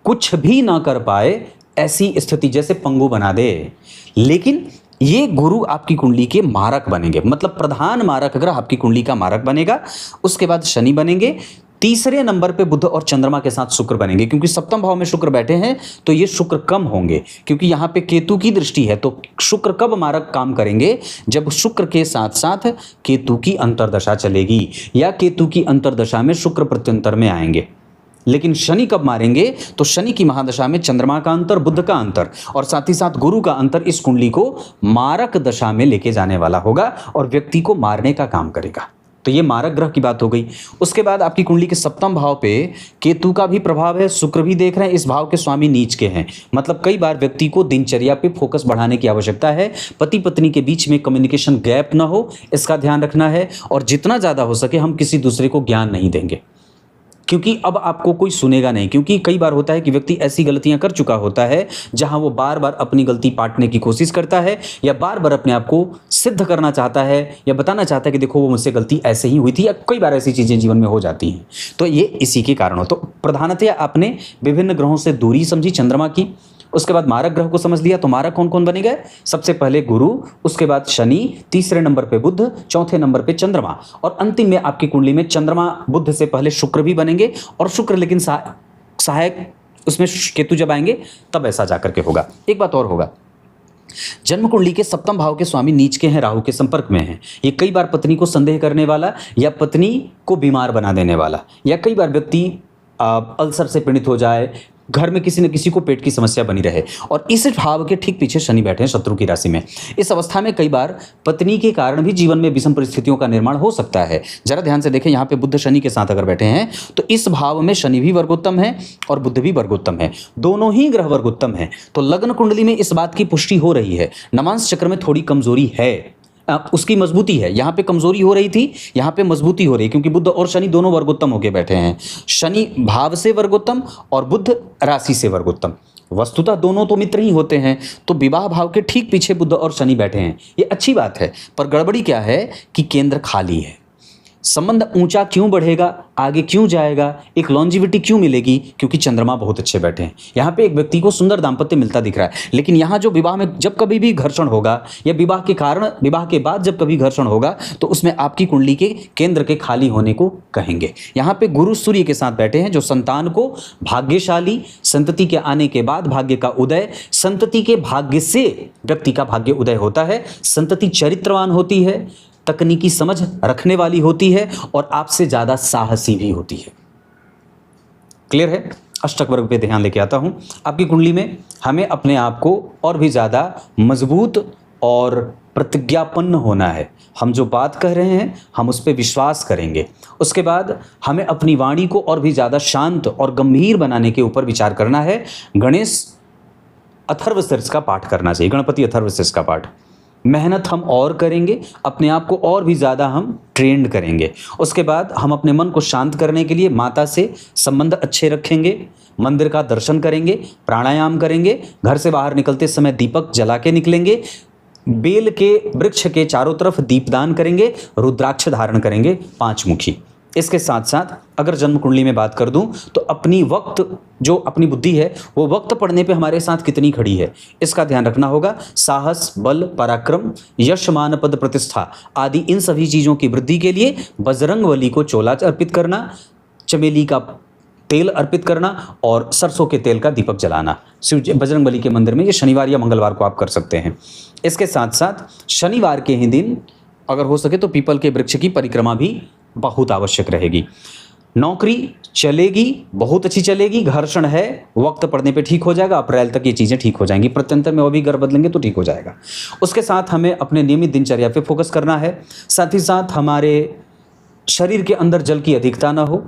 कुछ भी ना कर पाए ऐसी स्थिति, जैसे पंगु बना दे। लेकिन ये गुरु आपकी कुंडली के मारक बनेंगे, मतलब प्रधान मारक ग्रह आपकी कुंडली का मारक बनेगा। उसके बाद शनि बनेंगे, तीसरे नंबर पे बुध और चंद्रमा के साथ शुक्र बनेंगे। क्योंकि सप्तम भाव में शुक्र बैठे हैं तो ये शुक्र कम होंगे, क्योंकि यहाँ पे केतु की दृष्टि है। तो शुक्र कब मारक काम करेंगे? जब शुक्र के साथ साथ केतु की अंतर्दशा चलेगी या केतु की अंतर्दशा में शुक्र प्रत्यंतर में आएंगे। लेकिन शनि कब मारेंगे? तो शनि की महादशा में चंद्रमा का अंतर, बुध का अंतर और साथ ही साथ गुरु का अंतर इस कुंडली को मारक दशा में लेके जाने वाला होगा और व्यक्ति को मारने का काम करेगा। तो ये मारक ग्रह की बात हो गई। उसके बाद आपकी कुंडली के सप्तम भाव पे केतु का भी प्रभाव है, शुक्र भी देख रहे हैं, इस भाव के स्वामी नीच के हैं। मतलब कई बार व्यक्ति को दिनचर्या पे फोकस बढ़ाने की आवश्यकता है, पति पत्नी के बीच में कम्युनिकेशन गैप ना हो, इसका ध्यान रखना है, और जितना ज़्यादा हो सके हम किसी दूसरे को ज्ञान नहीं देंगे, क्योंकि अब आपको कोई सुनेगा नहीं। क्योंकि कई बार होता है कि व्यक्ति ऐसी गलतियां कर चुका होता है जहां वो बार बार अपनी गलती पाटने की कोशिश करता है या बार बार अपने आप को सिद्ध करना चाहता है या बताना चाहता है कि देखो वो मुझसे गलती ऐसे ही हुई थी, या कई बार ऐसी चीज़ें जीवन में हो जाती हैं। तो ये इसी के कारण हो। तो प्रधानतया आपने विभिन्न ग्रहों से दूरी समझी चंद्रमा की, उसके बाद मारक ग्रह को समझ लिया। तो मारक कौन कौन बने गए? सबसे पहले गुरु, उसके बाद शनि, तीसरे नंबर पे बुध, चौथे नंबर पे चंद्रमा, और अंतिम में आपकी कुंडली में चंद्रमा बुध से पहले शुक्र भी बनेंगे, और शुक्र लेकिन सहायक उसमें केतु जब आएंगे तब ऐसा जाकर के होगा। एक बात और होगा, जन्म कुंडली के सप्तम भाव के स्वामी नीच के हैं, राहु के संपर्क में हैं। ये कई बार पत्नी को संदेह करने वाला या पत्नी को बीमार बना देने वाला, या कई बार व्यक्ति अल्सर से पीड़ित हो जाए, घर में किसी न किसी को पेट की समस्या बनी रहे। और इस भाव के ठीक पीछे शनि बैठे हैं शत्रु की राशि में। इस अवस्था में कई बार पत्नी के कारण भी जीवन में विषम परिस्थितियों का निर्माण हो सकता है। जरा ध्यान से देखें, यहाँ पे बुध शनि के साथ अगर बैठे हैं तो इस भाव में शनि भी वर्गोत्तम है और बुध भी वर्गोत्तम है, दोनों ही ग्रह वर्गोत्तम है। तो लग्न कुंडली में इस बात की पुष्टि हो रही है, नवांश चक्र में थोड़ी कमजोरी है, उसकी मजबूती है। यहाँ पे कमजोरी हो रही थी, यहाँ पे मजबूती हो रही है, क्योंकि बुध और शनि दोनों वर्गोत्तम होके बैठे हैं। शनि भाव से वर्गोत्तम और बुध राशि से वर्गोत्तम। वस्तुतः दोनों तो मित्र ही होते हैं, तो विवाह भाव के ठीक पीछे बुध और शनि बैठे हैं, ये अच्छी बात है। पर गड़बड़ी क्या है कि केंद्र खाली है। संबंध ऊंचा क्यों बढ़ेगा, आगे क्यों जाएगा, एक लॉन्जिविटी क्यों मिलेगी, क्योंकि चंद्रमा बहुत अच्छे बैठे हैं। यहाँ पे एक व्यक्ति को सुंदर दाम्पत्य मिलता दिख रहा है, लेकिन यहाँ जो विवाह में जब कभी भी घर्षण होगा या विवाह के कारण विवाह के बाद जब कभी घर्षण होगा तो उसमें आपकी कुंडली के केंद्र के खाली होने को कहेंगे। यहाँ पे गुरु सूर्य के साथ बैठे हैं, जो संतान को भाग्यशाली, संतति के आने के बाद भाग्य का उदय, संतति के भाग्य से व्यक्ति का भाग्य उदय होता है। संतति चरित्रवान होती है, तकनीकी समझ रखने वाली होती है और आपसे ज्यादा साहसी भी होती है। क्लियर है? अष्टक वर्ग पे ध्यान लेके आता हूं। आपकी कुंडली में हमें अपने आप को और भी ज्यादा मजबूत और प्रतिज्ञापन्न होना है। हम जो बात कह रहे हैं हम उस पर विश्वास करेंगे। उसके बाद हमें अपनी वाणी को और भी ज्यादा शांत और गंभीर बनाने के ऊपर विचार करना है। गणेश अथर्वशीर्ष का पाठ करना चाहिए, गणपति अथर्वशीर्ष का पाठ। मेहनत हम और करेंगे, अपने आप को और भी ज़्यादा हम ट्रेंड करेंगे। उसके बाद हम अपने मन को शांत करने के लिए माता से संबंध अच्छे रखेंगे, मंदिर का दर्शन करेंगे, प्राणायाम करेंगे, घर से बाहर निकलते समय दीपक जला के निकलेंगे, बेल के वृक्ष के चारों तरफ दीपदान करेंगे, रुद्राक्ष धारण करेंगे 5 मुखी। इसके साथ साथ अगर जन्म कुंडली में बात कर दूं तो अपनी वक्त जो अपनी बुद्धि है वो वक्त पड़ने पे हमारे साथ कितनी खड़ी है, इसका ध्यान रखना होगा। साहस, बल, पराक्रम, यश, मान, पद, प्रतिष्ठा आदि इन सभी चीज़ों की वृद्धि के लिए बजरंगबली को चोला अर्पित करना, चमेली का तेल अर्पित करना और सरसों के तेल का दीपक जलाना शिव बजरंगबली के मंदिर में। ये शनिवार या मंगलवार को आप कर सकते हैं। इसके साथ साथ शनिवार के ही दिन अगर हो सके तो पीपल के वृक्ष की परिक्रमा भी बहुत आवश्यक रहेगी। नौकरी चलेगी, बहुत अच्छी चलेगी, घर्षण है, वक्त पड़ने पे ठीक हो जाएगा, अप्रैल तक ये चीज़ें ठीक हो जाएंगी, प्रत्यंतर में वो भी घर बदलेंगे तो ठीक हो जाएगा। उसके साथ हमें अपने नियमित दिनचर्या पे फोकस करना है। साथ ही साथ हमारे शरीर के अंदर जल की अधिकता ना हो।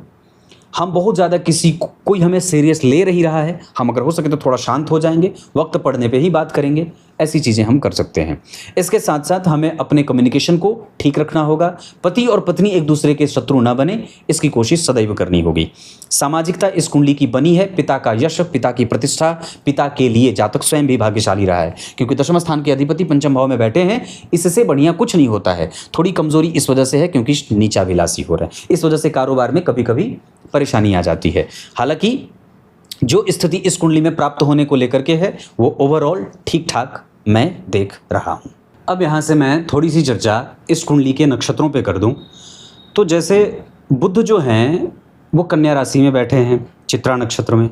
हम बहुत ज़्यादा कोई हमें सीरियस ले नहीं रहा है, हम अगर हो सके तो थोड़ा शांत हो जाएंगे, वक्त पड़ने पे ही बात करेंगे, ऐसी चीज़ें हम कर सकते हैं। इसके साथ साथ हमें अपने कम्युनिकेशन को ठीक रखना होगा। पति और पत्नी एक दूसरे के शत्रु ना बने, इसकी कोशिश सदैव करनी होगी। सामाजिकता इस कुंडली की बनी है। पिता का यश, पिता की प्रतिष्ठा, पिता के लिए जातक स्वयं भी भाग्यशाली रहा है, क्योंकि दशम स्थान के अधिपति पंचम भाव में बैठे हैं। इससे बढ़िया कुछ नहीं होता है। थोड़ी कमजोरी इस वजह से है क्योंकि नीचा विलासी हो रहा है, इस वजह से कारोबार में कभी कभी परेशानी आ जाती है। हालांकि जो स्थिति इस कुंडली में प्राप्त होने को लेकर के है वो ओवरऑल ठीक ठाक मैं देख रहा हूं। अब यहां से मैं थोड़ी सी चर्चा इस कुंडली के नक्षत्रों पे कर दूं। तो जैसे बुध जो हैं वो कन्या राशि में बैठे हैं चित्रा नक्षत्र में,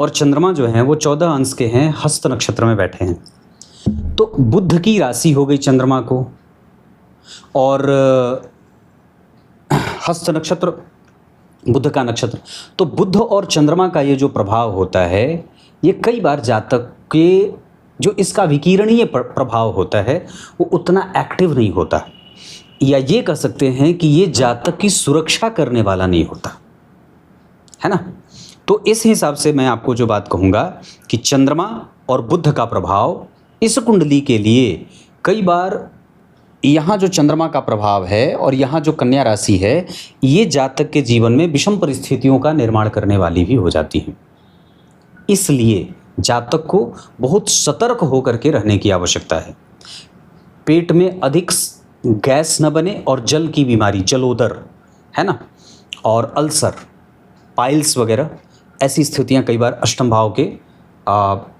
और चंद्रमा जो हैं वो 14 अंश के हैं हस्त नक्षत्र में बैठे हैं। तो बुध की राशि हो गई चंद्रमा को, और हस्त नक्षत्र बुध का नक्षत्र। तो बुध और चंद्रमा का ये जो प्रभाव होता है ये कई बार जातक के जो इसका विकिरणीय प्रभाव होता है वो उतना एक्टिव नहीं होता, या ये कह सकते हैं कि ये जातक की सुरक्षा करने वाला नहीं होता है ना। तो इस हिसाब से मैं आपको जो बात कहूँगा कि चंद्रमा और बुध का प्रभाव इस कुंडली के लिए कई बार यहाँ जो चंद्रमा का प्रभाव है और यहाँ जो कन्या राशि है ये जातक के जीवन में विषम परिस्थितियों का निर्माण करने वाली भी हो जाती है। इसलिए जातक को बहुत सतर्क होकर के रहने की आवश्यकता है। पेट में अधिक गैस न बने और जल की बीमारी, जलोदर है ना, और अल्सर, पाइल्स वगैरह ऐसी स्थितियां कई बार अष्टम भाव के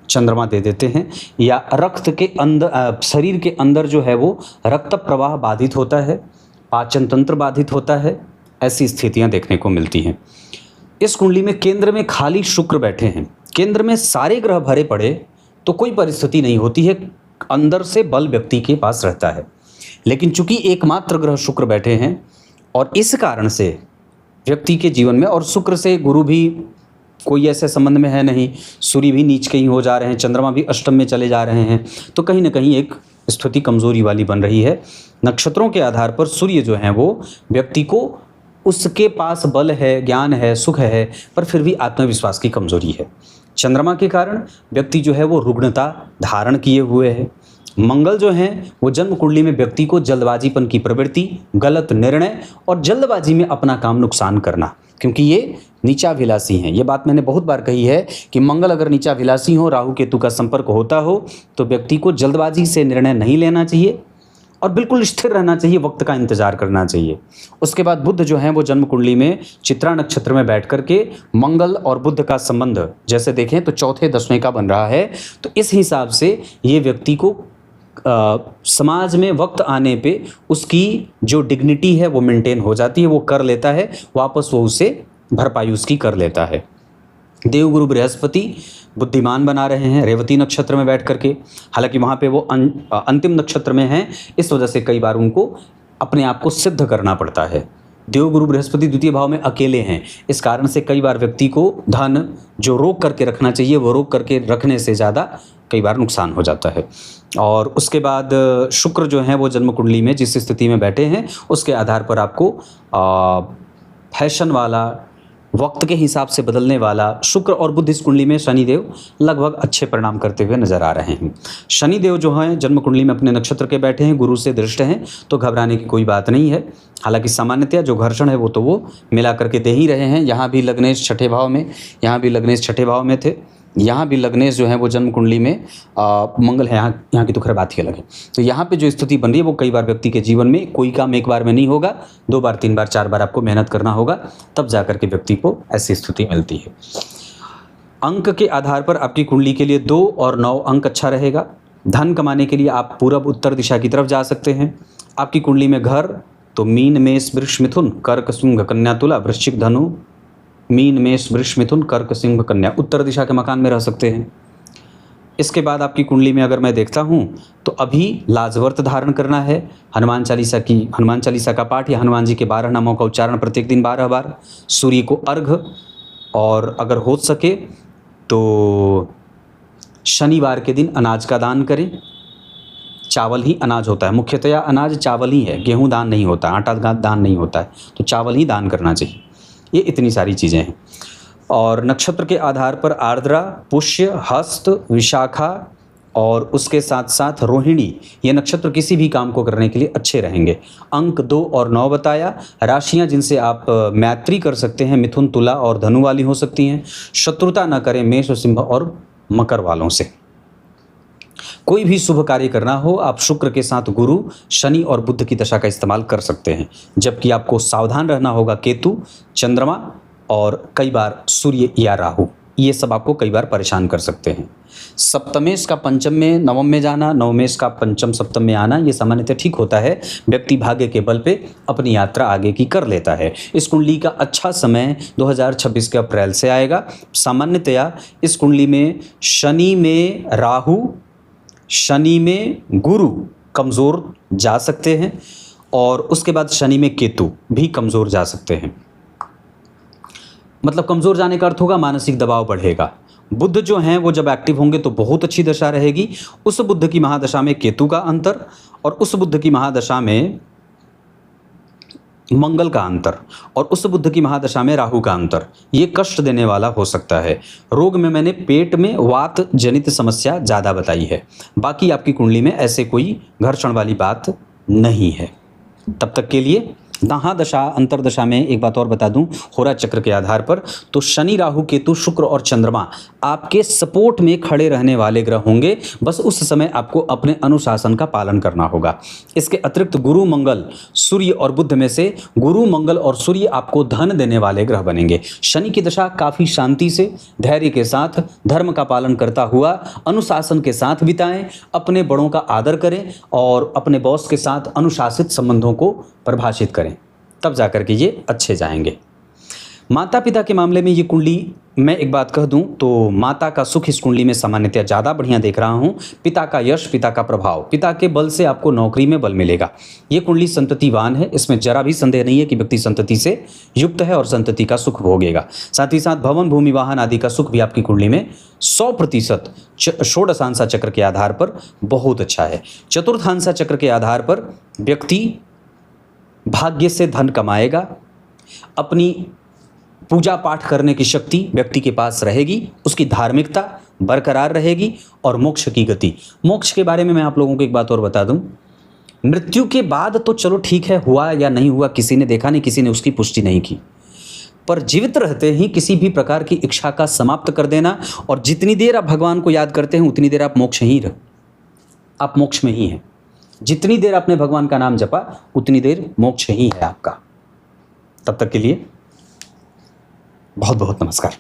चंद्रमा दे देते हैं। या रक्त के अंदर, शरीर के अंदर जो है वो रक्त प्रवाह बाधित होता है, पाचन तंत्र बाधित होता है, ऐसी स्थितियां देखने को मिलती हैं। इस कुंडली में केंद्र में खाली शुक्र बैठे हैं। केंद्र में सारे ग्रह भरे पड़े तो कोई परिस्थिति नहीं होती है, अंदर से बल व्यक्ति के पास रहता है। लेकिन चूंकि एकमात्र ग्रह शुक्र बैठे हैं और इस कारण से व्यक्ति के जीवन में, और शुक्र से गुरु भी कोई ऐसे संबंध में है नहीं, सूर्य भी नीच के ही हो जा रहे हैं, चंद्रमा भी अष्टम में चले जा रहे हैं, तो कहीं ना कहीं एक स्थिति कमजोरी वाली बन रही है। नक्षत्रों के आधार पर सूर्य जो है वो व्यक्ति को, उसके पास बल है, ज्ञान है, सुख है, पर फिर भी आत्मविश्वास की कमजोरी है। चंद्रमा के कारण व्यक्ति जो है वो रुग्णता धारण किए हुए है। मंगल जो है वो जन्म कुंडली में व्यक्ति को जल्दबाजीपन की प्रवृत्ति, गलत निर्णय और जल्दबाजी में अपना काम नुकसान करना, क्योंकि ये नीचाभिलाषी हैं। ये बात मैंने बहुत बार कही है कि मंगल अगर नीचाभिलाषी हो, राहु केतु का संपर्क होता हो, तो व्यक्ति को जल्दबाजी से निर्णय नहीं लेना चाहिए और बिल्कुल स्थिर रहना चाहिए, वक्त का इंतजार करना चाहिए। उसके बाद बुध जो है वो जन्म कुंडली में चित्रा नक्षत्र में बैठ करके मंगल और बुध का संबंध जैसे देखें तो चौथे 10वें का बन रहा है। तो इस हिसाब से ये व्यक्ति को समाज में वक्त आने पे उसकी जो डिग्निटी है वो मेंटेन हो जाती है, वो कर लेता है वापस, वो उसे भरपाई उसकी कर लेता है। देवगुरु बृहस्पति बुद्धिमान बना रहे हैं रेवती नक्षत्र में बैठ करके, हालांकि वहाँ पे वो अंतिम नक्षत्र में हैं, इस वजह से कई बार उनको अपने आप को सिद्ध करना पड़ता है। देवगुरु बृहस्पति द्वितीय भाव में अकेले हैं, इस कारण से कई बार व्यक्ति को धन जो रोक करके रखना चाहिए वो रोक करके रखने से ज़्यादा कई बार नुकसान हो जाता है। और उसके बाद शुक्र जो है वो जन्म कुंडली में जिस स्थिति में बैठे हैं उसके आधार पर आपको फैशन वाला, वक्त के हिसाब से बदलने वाला शुक्र और बुध इस कुंडली में शनिदेव लगभग अच्छे परिणाम करते हुए नजर आ रहे हैं। शनिदेव जो हैं जन्म कुंडली में अपने नक्षत्र के बैठे हैं, गुरु से दृष्ट हैं, तो घबराने की कोई बात नहीं है। हालांकि सामान्यतया जो घर्षण है वो मिला करके दे ही रहे हैं। यहाँ भी लग्नेश छठे भाव में, यहाँ भी लग्नेश छठे भाव में थे, यहाँ भी लग्नेश जो है वो जन्म कुंडली में मंगल है, यहाँ की तो खैर बात ही अलग है। तो यहाँ पे जो स्थिति बन रही है वो कई बार व्यक्ति के जीवन में कोई काम एक बार में नहीं होगा, 2 बार 3 बार 4 बार आपको मेहनत करना होगा, तब जाकर के व्यक्ति को ऐसी स्थिति मिलती है। अंक के आधार पर आपकी कुंडली के लिए 2 और 9 अंक अच्छा रहेगा। धन कमाने के लिए आप पूरब उत्तर दिशा की तरफ जा सकते हैं। आपकी कुंडली में घर तो मीन, मेष, वृष, मिथुन, कर्क, सिंह, कन्या, तुला, वृश्चिक, धनु, मीन, मेष, वृष, मिथुन, कर्क, सिंह, कन्या उत्तर दिशा के मकान में रह सकते हैं। इसके बाद आपकी कुंडली में अगर मैं देखता हूँ तो अभी लाजवर्त धारण करना है, हनुमान चालीसा का पाठ या हनुमान जी के 12 नामों का उच्चारण प्रत्येक दिन 12 बार, सूर्य को अर्घ, और अगर हो सके तो शनिवार के दिन अनाज का दान करें। चावल ही अनाज होता है, मुख्यतया अनाज चावल ही है, गेहूँ दान नहीं होता, आटा दान नहीं होता है, तो चावल ही दान करना चाहिए। ये इतनी सारी चीज़ें हैं। और नक्षत्र के आधार पर आर्द्रा, पुष्य, हस्त, विशाखा और उसके साथ साथ रोहिणी, ये नक्षत्र किसी भी काम को करने के लिए अच्छे रहेंगे। अंक 2 और 9 बताया। राशियां जिनसे आप मैत्री कर सकते हैं मिथुन, तुला और धनु वाली हो सकती हैं। शत्रुता न करें मेष, सिंह और मकर वालों से। कोई भी शुभ कार्य करना हो आप शुक्र के साथ गुरु, शनि और बुध की दशा का इस्तेमाल कर सकते हैं, जबकि आपको सावधान रहना होगा केतु, चंद्रमा और कई बार सूर्य या राहु, ये सब आपको कई बार परेशान कर सकते हैं। सप्तमेश का पंचम में नवम में जाना, नवमेश का पंचम सप्तम में आना, ये सामान्यतः ठीक होता है। व्यक्ति भाग्य के बल पे अपनी यात्रा आगे की कर लेता है। इस कुंडली का अच्छा समय 2026 के अप्रैल से आएगा। सामान्यतया इस कुंडली में शनि में राहु, शनि में गुरु कमज़ोर जा सकते हैं और उसके बाद शनि में केतु भी कमज़ोर जा सकते हैं। मतलब कमज़ोर जाने का अर्थ होगा मानसिक दबाव बढ़ेगा। बुध जो हैं वो जब एक्टिव होंगे तो बहुत अच्छी दशा रहेगी। उस बुध की महादशा में केतु का अंतर और उस बुध की महादशा में मंगल का अंतर और उस बुध की महादशा में राहु का अंतर, ये कष्ट देने वाला हो सकता है। रोग में मैंने पेट में वात जनित समस्या ज़्यादा बताई है, बाकी आपकी कुंडली में ऐसे कोई घर्षण वाली बात नहीं है। तब तक के लिए महादशा अंतरदशा में एक बात और बता दूं, होरा चक्र के आधार पर तो शनि, राहु, केतु, शुक्र और चंद्रमा आपके सपोर्ट में खड़े रहने वाले ग्रह होंगे। बस उस समय आपको अपने अनुशासन का पालन करना होगा। इसके अतिरिक्त गुरु, मंगल, सूर्य और बुध में से गुरु, मंगल और सूर्य आपको धन देने वाले ग्रह बनेंगे। शनि की दशा काफ़ी शांति से, धैर्य के साथ, धर्म का पालन करता हुआ अनुशासन के साथ बिताएं, अपने बड़ों का आदर करें और अपने बॉस के साथ अनुशासित संबंधों को परिभाषित करें, तब जाकर के ये अच्छे जाएंगे। माता पिता के मामले में ये कुंडली मैं एक बात कह दूं तो माता का सुख इस कुंडली में सामान्यतः ज़्यादा बढ़िया देख रहा हूं। पिता का यश, पिता का प्रभाव, पिता के बल से आपको नौकरी में बल मिलेगा। ये कुंडली संततिवान है, इसमें जरा भी संदेह नहीं है कि व्यक्ति संतति से युक्त है और संतति का सुख भोगेगा। साथ ही साथ भवन, भूमि, वाहन आदि का सुख भी आपकी कुंडली में 100% षोडशांसा चक्र के आधार पर बहुत अच्छा है। चतुर्थांसा चक्र के आधार पर व्यक्ति भाग्य से धन कमाएगा, अपनी पूजा पाठ करने की शक्ति व्यक्ति के पास रहेगी, उसकी धार्मिकता बरकरार रहेगी और मोक्ष की गति। मोक्ष के बारे में मैं आप लोगों को एक बात और बता दूं, मृत्यु के बाद तो चलो ठीक है, हुआ या नहीं हुआ किसी ने देखा नहीं, किसी ने उसकी पुष्टि नहीं की, पर जीवित रहते ही किसी भी प्रकार की इच्छा का समाप्त कर देना, और जितनी देर आप भगवान को याद करते हैं उतनी देर आप मोक्ष में ही हैं। जितनी देर आपने भगवान का नाम जपा उतनी देर मोक्ष ही है आपका। तब तक के लिए बहुत बहुत नमस्कार।